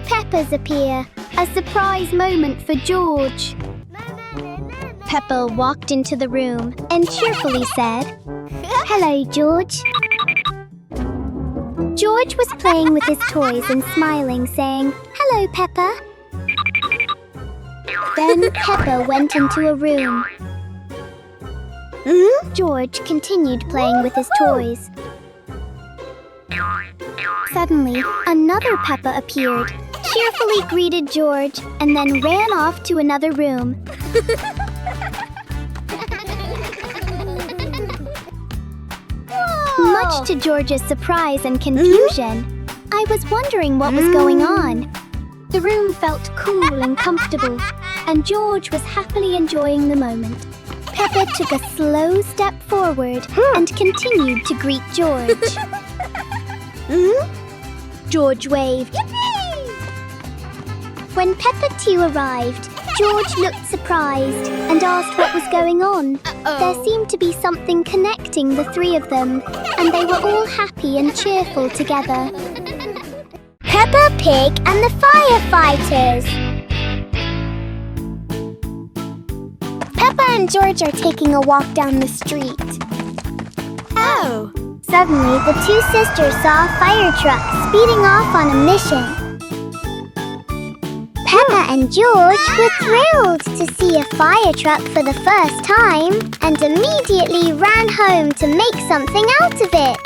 Peppas appear, a surprise moment for George. Peppa walked into the room and cheerfully said, "Hello, George." George was playing with his toys and smiling, saying, "Hello, Peppa." Then Peppa went into a room. George continued playing with his toys. Suddenly, another Peppa appeared, cheerfully greeted George, and then ran off to another room. Much to George's surprise and confusion, I was wondering what was going on. The room felt cool and comfortable, and George was happily enjoying the moment. Peppa took a slow step forward and continued to greet George. George waved. When Peppa too arrived, George looked surprised and asked what was going on. There seemed to be something connecting the three of them, and they were all happy and cheerful together. Peppa Pig and the Firefighters. Peppa and George are taking a walk down the street. Oh! Suddenly, the two sisters saw a fire truck speeding off on a mission. Peppa and George were thrilled to see a fire truck for the first time and immediately ran home to make something out of it.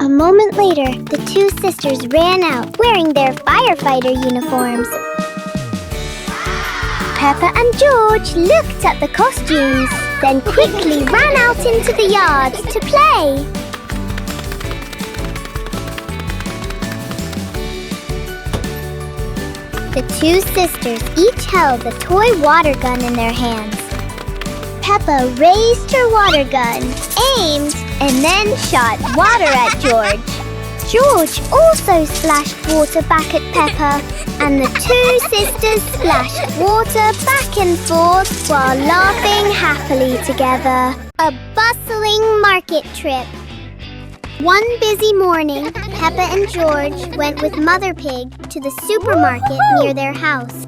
A moment later, the two sisters ran out wearing their firefighter uniforms. Peppa and George looked at the costumes, then quickly ran out into the yard to play. The two sisters each held a toy water gun in their hands. Peppa raised her water gun, aimed, and then shot water at George. George also splashed water back at Peppa, and the two sisters splashed water back and forth while laughing happily together. A bustling market trip. One busy morning, Peppa and George went with Mother Pig to the supermarket near their house.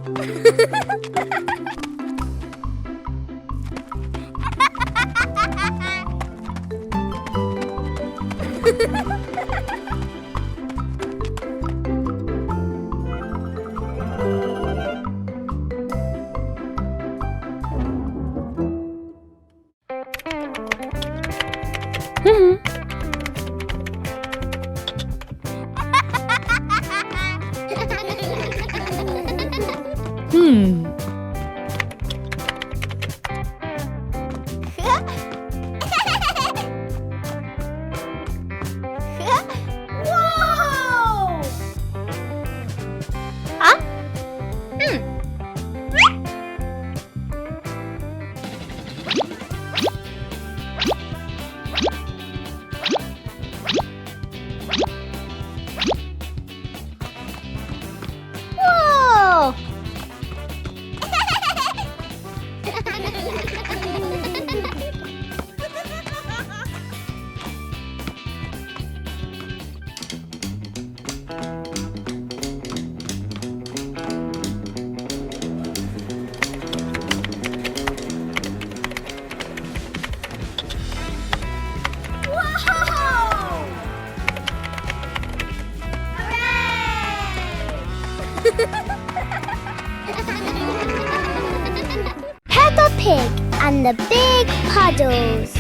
Peppa Pig and the Big Puddles.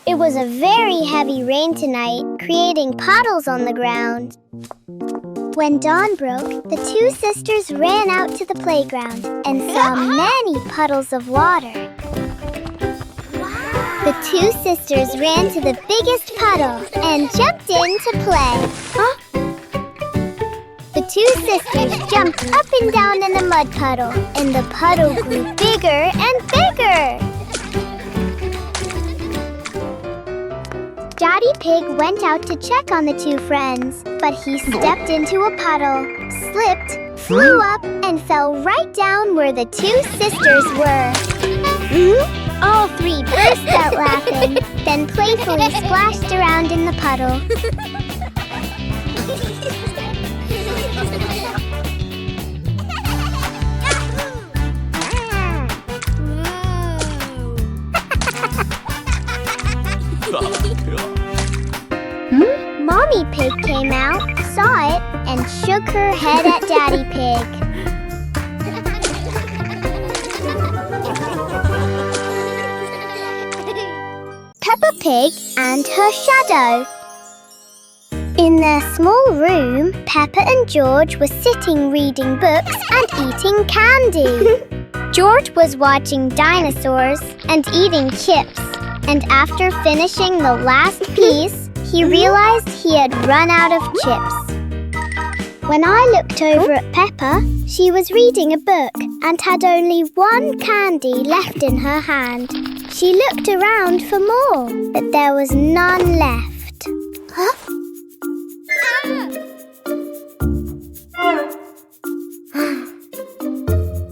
It was a very heavy rain tonight, creating puddles on the ground. When dawn broke, the two sisters ran out to the playground and saw many puddles of water. The two sisters ran to the biggest puddle and jumped in to play. The two sisters jumped up and down in the mud puddle, and the puddle grew bigger and bigger. Daddy Pig went out to check on the two friends, but he stepped into a puddle, slipped, flew up, and fell right down where the two sisters were. All three burst out laughing. then playfully splashed around in the puddle. Mommy Pig came out, saw it, and shook her head at Daddy Pig. Peppa Pig and her shadow. In their small room, Peppa and George were sitting reading books and eating candy. George was watching dinosaurs and eating chips, and after finishing the last piece, he realized he had run out of chips. When I looked over at Peppa, she was reading a book and had only one candy left in her hand. She looked around for more, but there was none left. Huh?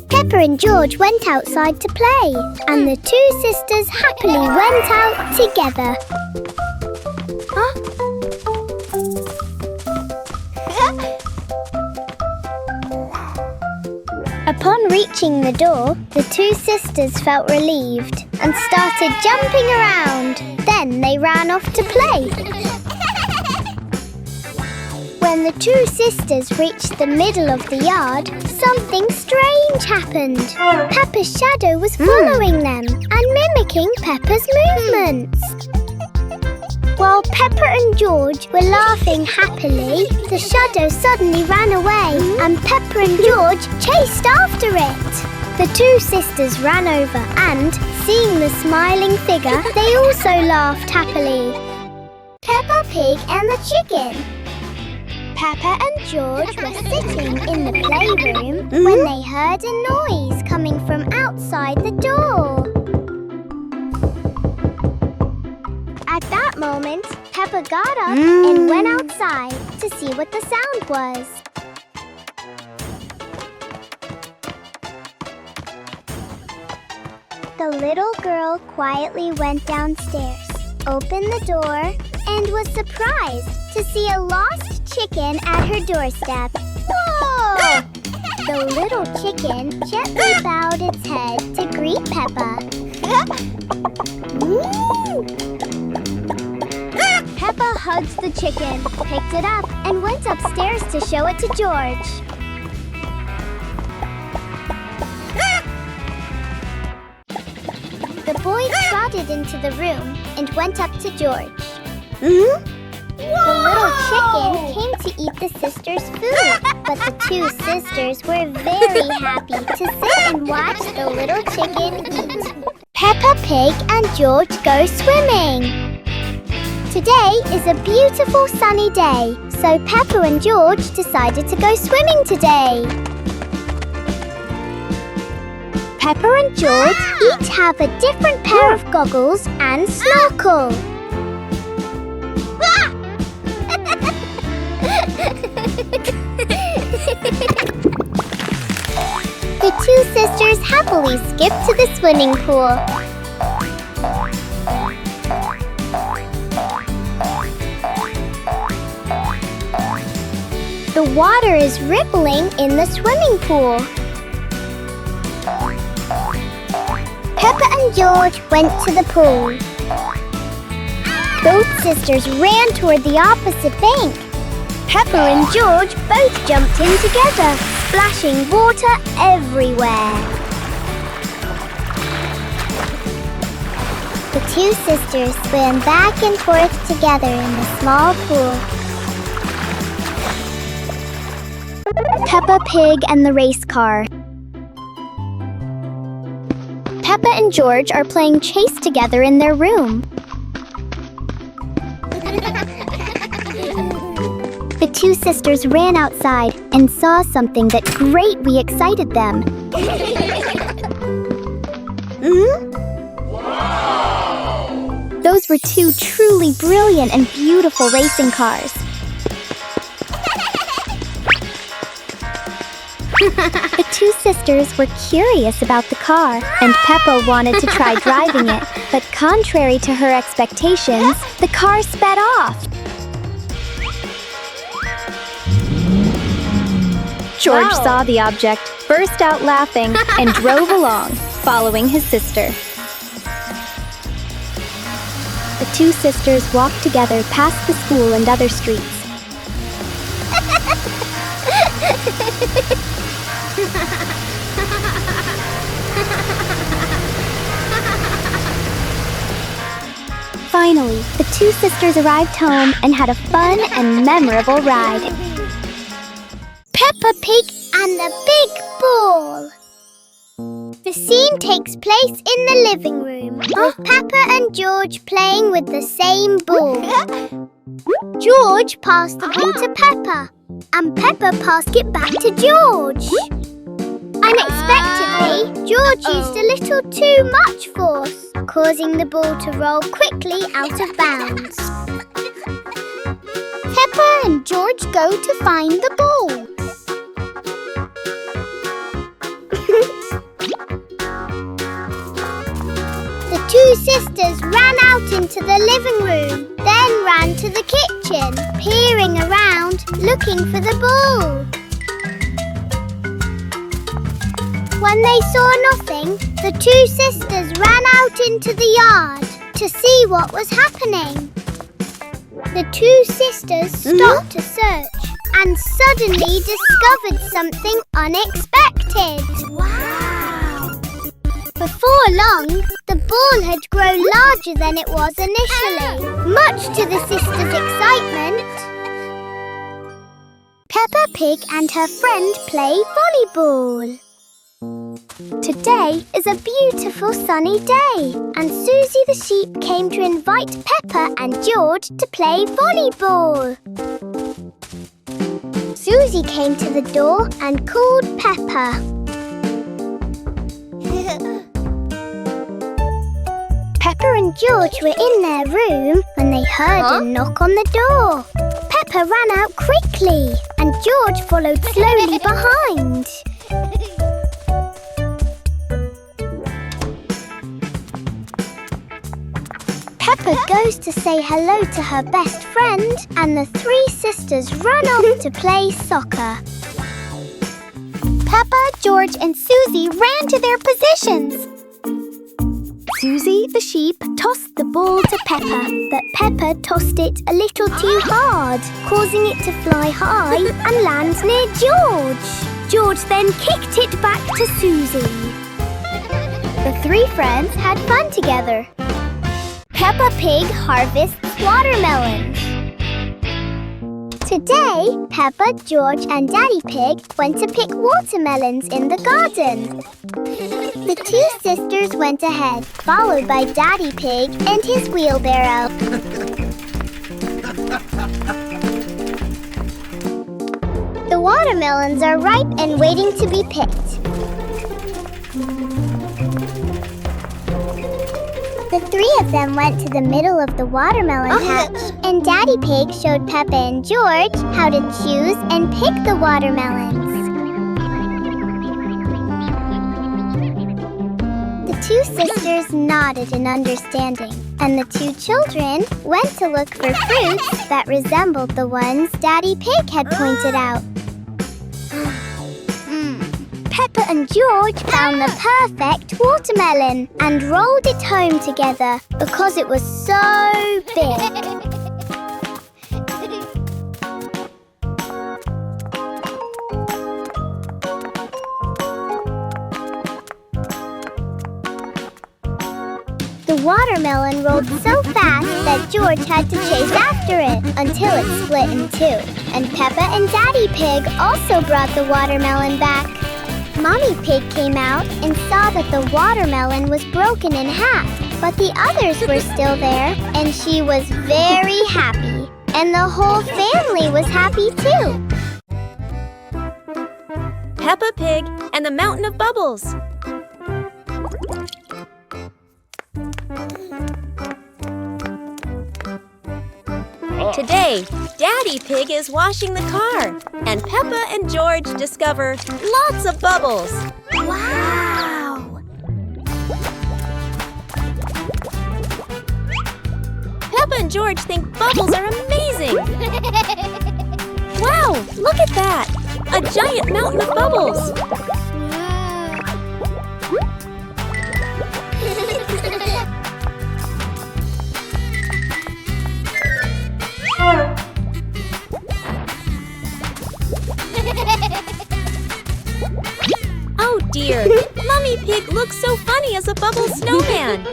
Peppa and George went outside to play, and the two sisters happily went out together. Huh? Upon reaching the door, the two sisters felt relieved and started jumping around. Then they ran off to play. When the two sisters reached the middle of the yard, something strange happened. Peppa's shadow was following them and mimicking Peppa's movements. While Peppa and George were laughing happily, the shadow suddenly ran away and Peppa and George chased after it. The two sisters ran over and, seeing the smiling figure, they also laughed happily. Peppa Pig and the Chicken. Peppa and George were sitting in the playroom when they heard a noise coming from outside the door. At that moment, Peppa got up and went outside to see what the sound was. The little girl quietly went downstairs, opened the door, and was surprised to see a lost chicken at her doorstep. Whoa! The little chicken gently bowed its head to greet Peppa. Peppa hugged the chicken, picked it up, and went upstairs to show it to George. The boy trotted into the room and went up to George. The little chicken came to eat the sisters' food, but the two sisters were very happy to sit and watch the little chicken eat. Peppa Pig and George go swimming. Today is a beautiful sunny day, so Peppa and George decided to go swimming today. Peppa and George each have a different pair of goggles and snorkel. The two sisters happily skipped to the swimming pool. The water is rippling in the swimming pool. Peppa and George went to the pool. Both sisters ran toward the opposite bank. Peppa and George both jumped in together, splashing water everywhere. The two sisters swam back and forth together in the small pool. Peppa Pig and the race car. Peppa and George are playing chase together in their room. The two sisters ran outside and saw something that greatly excited them. Wow! Those were two truly brilliant and beautiful racing cars. The two sisters were curious about the car, and Peppa wanted to try driving it, but contrary to her expectations, the car sped off. George saw the object, burst out laughing, and drove along, following his sister. The two sisters walked together past the school and other streets. Finally, the two sisters arrived home and had a fun and memorable ride. Peppa Pig and the Big Ball. The scene takes place in the living room, with Peppa and George playing with the same ball. George passed the ball to Peppa, and Peppa passed it back to George. Unexpectedly, George used a little too much force, causing the ball to roll quickly out of bounds. Peppa and George go to find the ball. The two sisters ran out into the living room, then ran to the kitchen, peering around, looking for the ball. When they saw nothing, the two sisters ran out into the yard to see what was happening. The two sisters stopped to search and suddenly discovered something unexpected. Wow! Before long, the ball had grown larger than it was initially, much to the sisters' excitement. Peppa Pig and her friend play volleyball. Today is a beautiful sunny day, and Susie the sheep came to invite Peppa and George to play volleyball. Susie came to the door and called Peppa. Peppa and George were in their room when they heard a knock on the door. Peppa ran out quickly, and George followed slowly behind. Peppa goes to say hello to her best friend, and the three sisters run off to play soccer. Peppa, George, and Susie ran to their positions. Susie, the sheep, tossed the ball to Peppa, but Peppa tossed it a little too hard, causing it to fly high and land near George. George then kicked it back to Susie. The three friends had fun together. Peppa Pig harvests watermelons. Today, Peppa, George, and Daddy Pig went to pick watermelons in the garden. The two sisters went ahead, followed by Daddy Pig and his wheelbarrow. The watermelons are ripe and waiting to be picked. The three of them went to the middle of the watermelon patch, and Daddy Pig showed Peppa and George how to choose and pick the watermelons. The two sisters nodded in understanding, and the two children went to look for fruits that resembled the ones Daddy Pig had pointed out. Peppa and George found the perfect watermelon and rolled it home together because it was so big. The watermelon rolled so fast that George had to chase after it until it split in two. And Peppa and Daddy Pig also brought the watermelon back. Mommy Pig came out and saw that the watermelon was broken in half, but the others were still there, and she was very happy. And the whole family was happy too. Peppa Pig and the Mountain of Bubbles. Today, Daddy Pig is washing the car, and Peppa and George discover lots of bubbles. Wow! Peppa and George think bubbles are amazing. Wow, look at that! A giant mountain of bubbles. Oh dear, Mummy Pig looks so funny as a bubble snowman.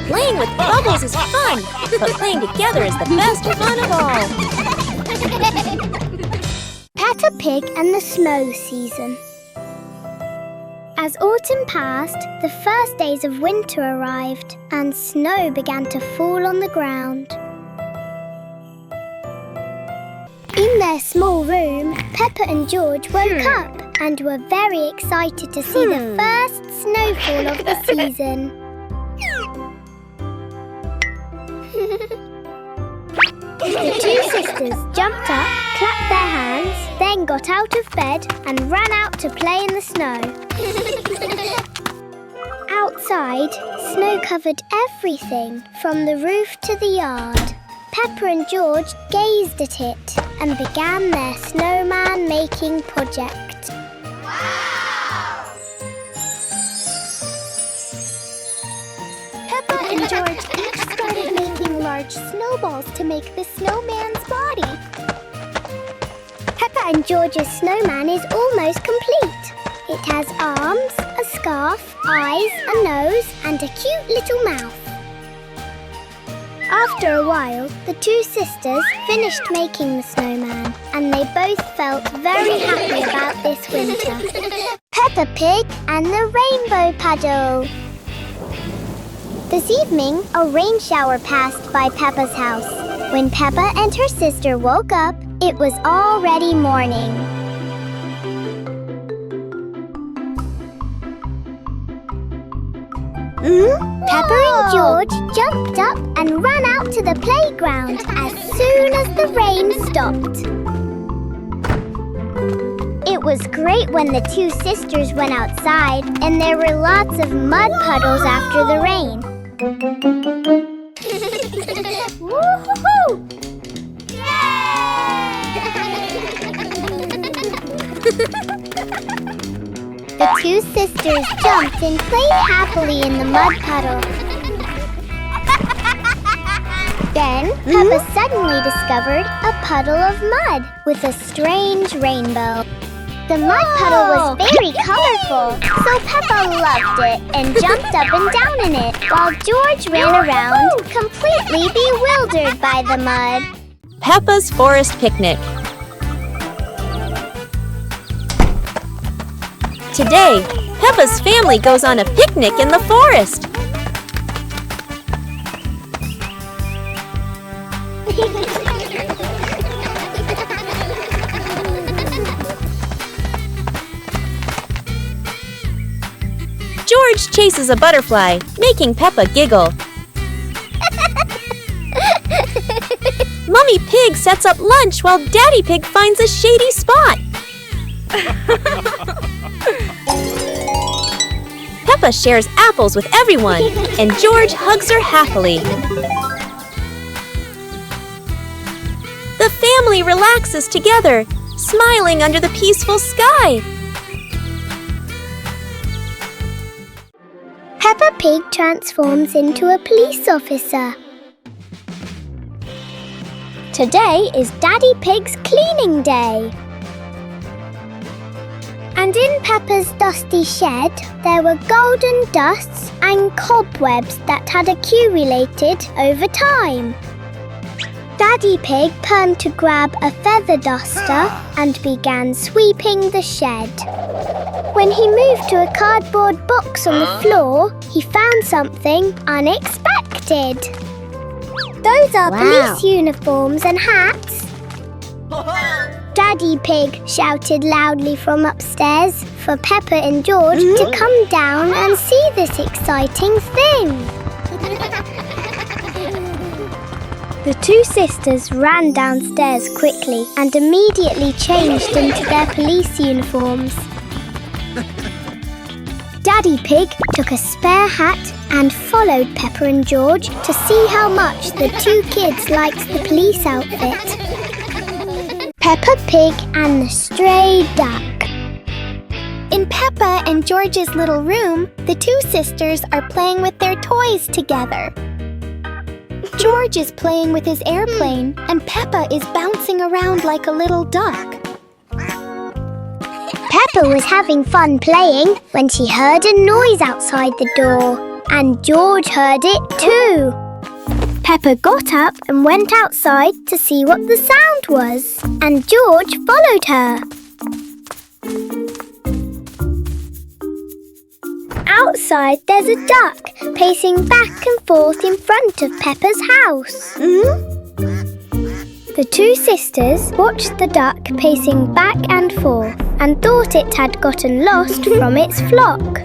Playing with bubbles is fun, but playing together is the best fun of all. Peppa Pig and the snow season. As autumn passed, the first days of winter arrived, and snow began to fall on the ground. In their small room, Peppa and George woke up and were very excited to see the first snowfall of the season. The two sisters jumped up, clapped their hands, then got out of bed and ran out to play in the snow. Outside, snow covered everything from the roof to the yard. Peppa and George gazed at it and began their snowman making project. Wow! Peppa and George each started making large snowballs to make the snowman's body. Peppa and George's snowman is almost complete. It has arms, a scarf, eyes, a nose, and a cute little mouth. After a while, the two sisters finished making the snowman, and they both felt very happy about this winter. Peppa Pig and the Rainbow Paddle. This evening, a rain shower passed by Peppa's house. When Peppa and her sister woke up, it was already morning. Peppa and George jumped up and ran out to the playground as soon as the rain stopped. It was great when the two sisters went outside and there were lots of mud puddles after the rain. Woo-hoo-hoo! The two sisters jumped and played happily in the mud puddle. Then, Peppa suddenly discovered a puddle of mud with a strange rainbow. The mud puddle was very colorful, so Peppa loved it and jumped up and down in it, while George ran around, completely bewildered by the mud. Peppa's Forest Picnic. Today, Peppa's family goes on a picnic in the forest. George chases a butterfly, making Peppa giggle. Mummy Pig sets up lunch while Daddy Pig finds a shady spot. Peppa shares apples with everyone, and George hugs her happily. The family relaxes together, smiling under the peaceful sky. Peppa Pig transforms into a police officer. Today is Daddy Pig's cleaning day. And in Peppa's dusty shed, there were golden dusts and cobwebs that had accumulated over time. Daddy Pig turned to grab a feather duster and began sweeping the shed. When he moved to a cardboard box on the floor, he found something unexpected. Those are police uniforms and hats. Daddy Pig shouted loudly from upstairs for Peppa and George to come down and see this exciting thing. The two sisters ran downstairs quickly and immediately changed into their police uniforms. Daddy Pig took a spare hat and followed Peppa and George to see how much the two kids liked the police outfit. Peppa Pig and the Stray Duck. In Peppa and George's little room, the two sisters are playing with their toys together. George is playing with his airplane, and Peppa is bouncing around like a little duck. Peppa was having fun playing when she heard a noise outside the door, and George heard it too. Peppa got up and went outside to see what the sound was, and George followed her. Outside, there's a duck pacing back and forth in front of Peppa's house. The two sisters watched the duck pacing back and forth and thought it had gotten lost from its flock.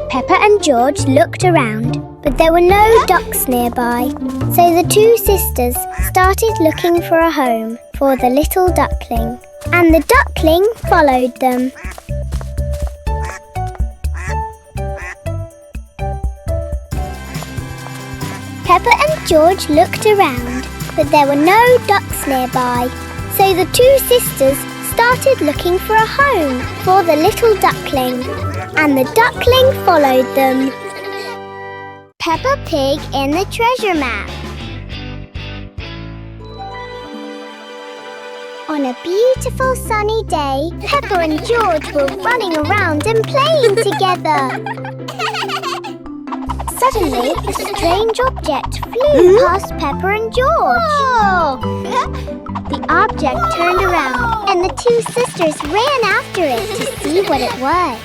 Peppa and George looked around, but there were no ducks nearby. So the two sisters started looking for a home for the little duckling, and the duckling followed them. Peppa and George looked around, but there were no ducks nearby. So the two sisters started looking for a home for the little duckling, and the duckling followed them. Peppa Pig and the treasure map. On a beautiful sunny day, Peppa and George were running around and playing together. Suddenly, a strange object flew past Peppa and George. The object turned around, and the two sisters ran after it to see what it was.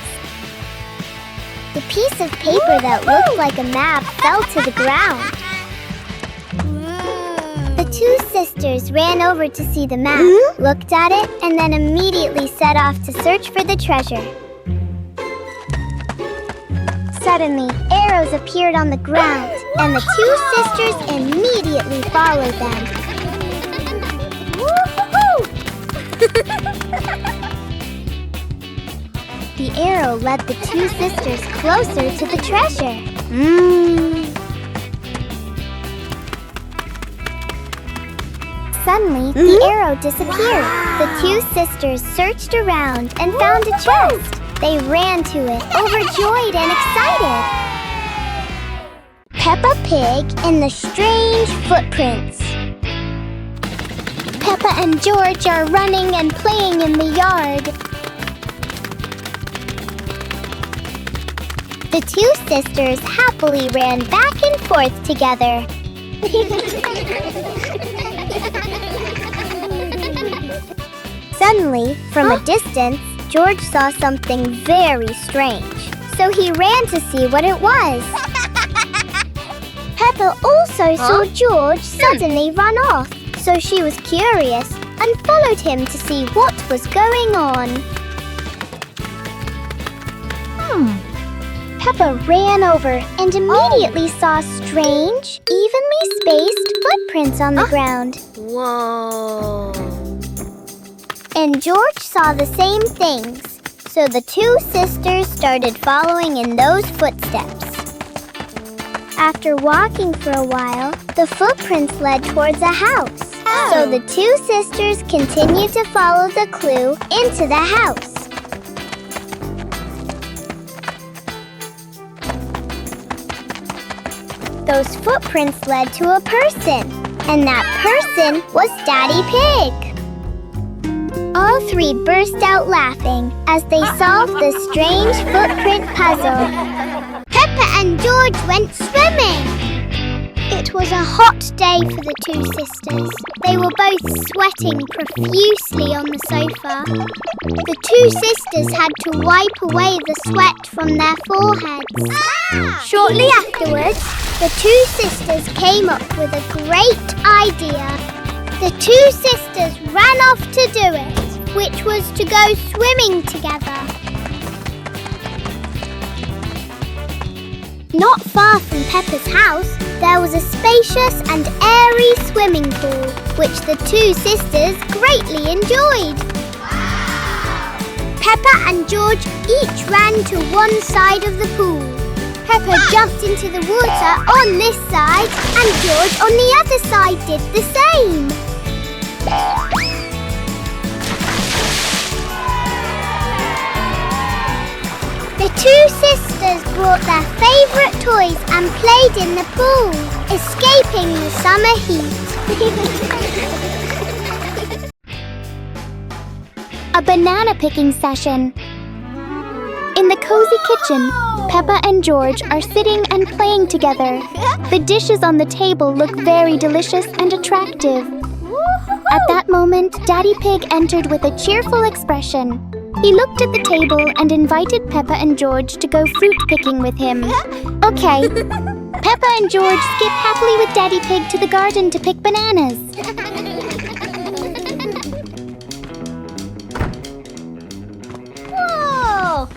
The piece of paper that looked like a map fell to the ground. The two sisters ran over to see the map, looked at it, and then immediately set off to search for the treasure. Suddenly, arrows appeared on the ground, and the two sisters immediately followed them. The arrow led the two sisters closer to the treasure. Suddenly, the arrow disappeared. The two sisters searched around and found a chest. They ran to it, overjoyed and excited. Peppa Pig and the Strange Footprints. Peppa and George are running and playing in the yard. The two sisters happily ran back and forth together. Suddenly, from a distance, George saw something very strange, so he ran to see what it was. Peppa also saw George suddenly run off, so she was curious and followed him to see what was going on. Peppa ran over and immediately saw strange, evenly spaced footprints on the ground. Whoa! And George saw the same things, so the two sisters started following in those footsteps. After walking for a while, the footprints led towards a house. So the two sisters continued to follow the clue into the house. Those footprints led to a person, and that person was Daddy Pig. All three burst out laughing as they solved the strange footprint puzzle. Peppa and George went swimming. It was a hot day for the two sisters. They were both sweating profusely on the sofa. The two sisters had to wipe away the sweat from their foreheads. Shortly afterwards, the two sisters came up with a great idea. The two sisters ran off to do it, which was to go swimming together. Not far from Peppa's house, there was a spacious and airy swimming pool, which the two sisters greatly enjoyed. Peppa and George each ran to one side of the pool. Peppa jumped into the water on this side, and George on the other side did the same. The two sisters brought their favourite toys and played in the pool, escaping the summer heat. A banana picking session. In the cozy kitchen, Peppa and George are sitting and playing together. The dishes on the table look very delicious and attractive. At that moment, Daddy Pig entered with a cheerful expression. He looked at the table and invited Peppa and George to go fruit picking with him. Okay. Peppa and George skip happily with Daddy Pig to the garden to pick bananas. Whoa!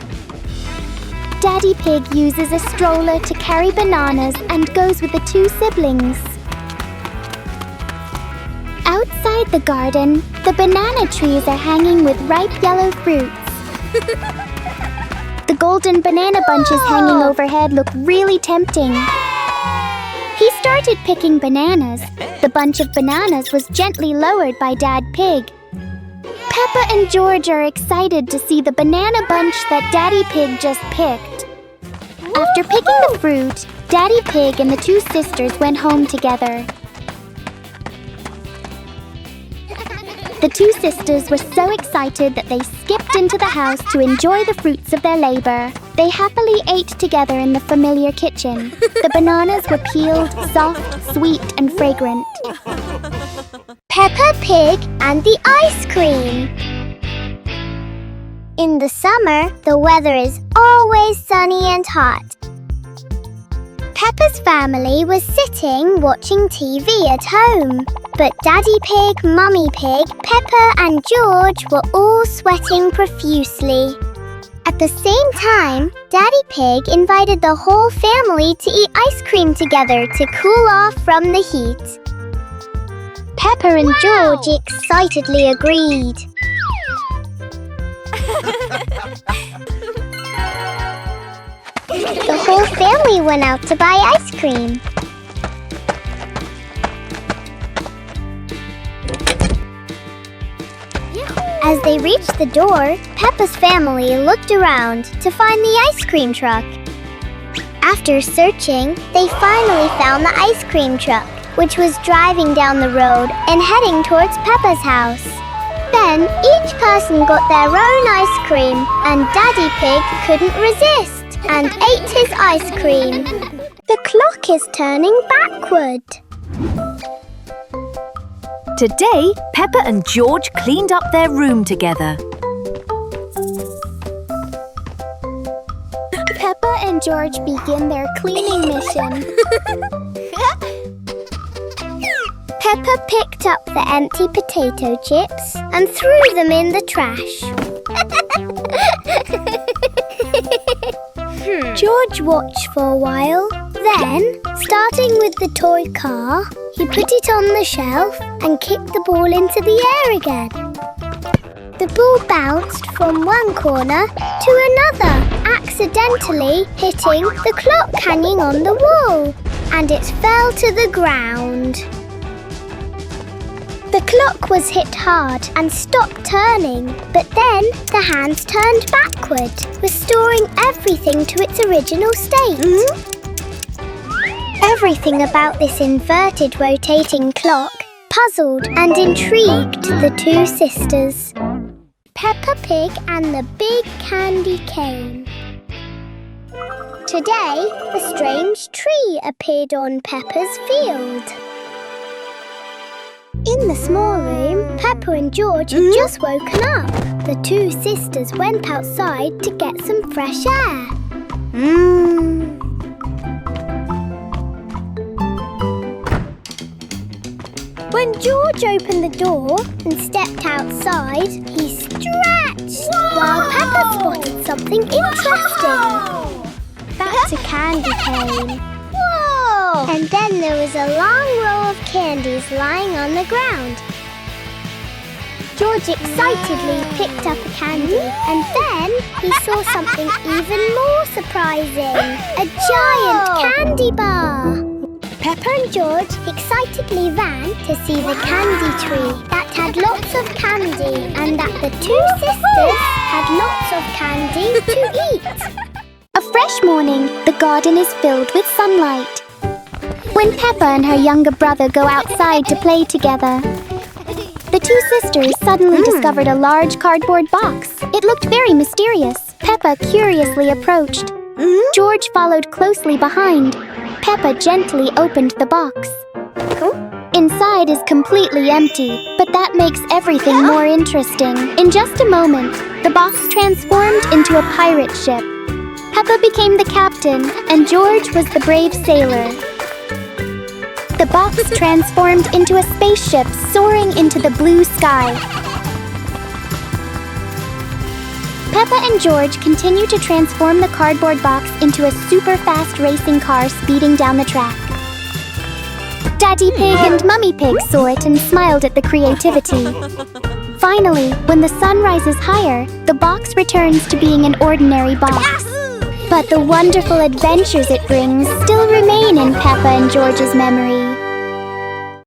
Daddy Pig uses a stroller to carry bananas and goes with the two siblings. Outside the garden, the banana trees are hanging with ripe yellow fruits. The golden banana bunches hanging overhead look really tempting. He started picking bananas. The bunch of bananas was gently lowered by Dad Pig. Peppa and George are excited to see the banana bunch that Daddy Pig just picked. After picking the fruit, Daddy Pig and the two sisters went home together. The two sisters were so excited that they skipped into the house to enjoy the fruits of their labor. They happily ate together in the familiar kitchen. The bananas were peeled, soft, sweet, and fragrant. Peppa Pig and the ice cream. In the summer, the weather is always sunny and hot. Peppa's family was sitting watching TV at home. But Daddy Pig, Mummy Pig, Peppa and George were all sweating profusely. At the same time, Daddy Pig invited the whole family to eat ice cream together to cool off from the heat. Peppa and George excitedly agreed. The whole family went out to buy ice cream. As they reached the door, Peppa's family looked around to find the ice cream truck. After searching, they finally found the ice cream truck, which was driving down the road and heading towards Peppa's house. Then each person got their own ice cream, and Daddy Pig couldn't resist and ate his ice cream. The clock is turning backward. Today, Peppa and George cleaned up their room together. Peppa and George begin their cleaning mission. Peppa picked up the empty potato chips and threw them in the trash. George watched for a while. Then, starting with the toy car, he put it on the shelf and kicked the ball into the air again. The ball bounced from one corner to another, accidentally hitting the clock hanging on the wall, and it fell to the ground. The clock was hit hard and stopped turning, but then the hands turned backward, restoring everything to its original state. Everything about this inverted rotating clock puzzled and intrigued the two sisters. Peppa Pig and the Big Candy Cane. Today, a strange tree appeared on Peppa's field. In the small room, Peppa and George had just woken up. The two sisters went outside to get some fresh air. When George opened the door and stepped outside, he stretched while Peppa spotted something interesting. That out a candy cane. Whoa! And then there was a long row of candies lying on the ground. George excitedly picked up a candy, and then he saw something even more surprising. A giant candy bar! Peppa and George excitedly ran to see the candy tree that had lots of candy, and that the two sisters had lots of candy to eat. A fresh morning, the garden is filled with sunlight. When Peppa and her younger brother go outside to play together, the two sisters suddenly discovered a large cardboard box. It looked very mysterious. Peppa curiously approached. George followed closely behind. Peppa gently opened the box. Inside is completely empty, but that makes everything more interesting. In just a moment, the box transformed into a pirate ship. Peppa became the captain, and George was the brave sailor. The box transformed into a spaceship soaring into the blue sky. Peppa and George continue to transform the cardboard box into a super-fast racing car speeding down the track. Daddy Pig and Mummy Pig saw it and smiled at the creativity. Finally, when the sun rises higher, the box returns to being an ordinary box. But the wonderful adventures it brings still remain in Peppa and George's memory.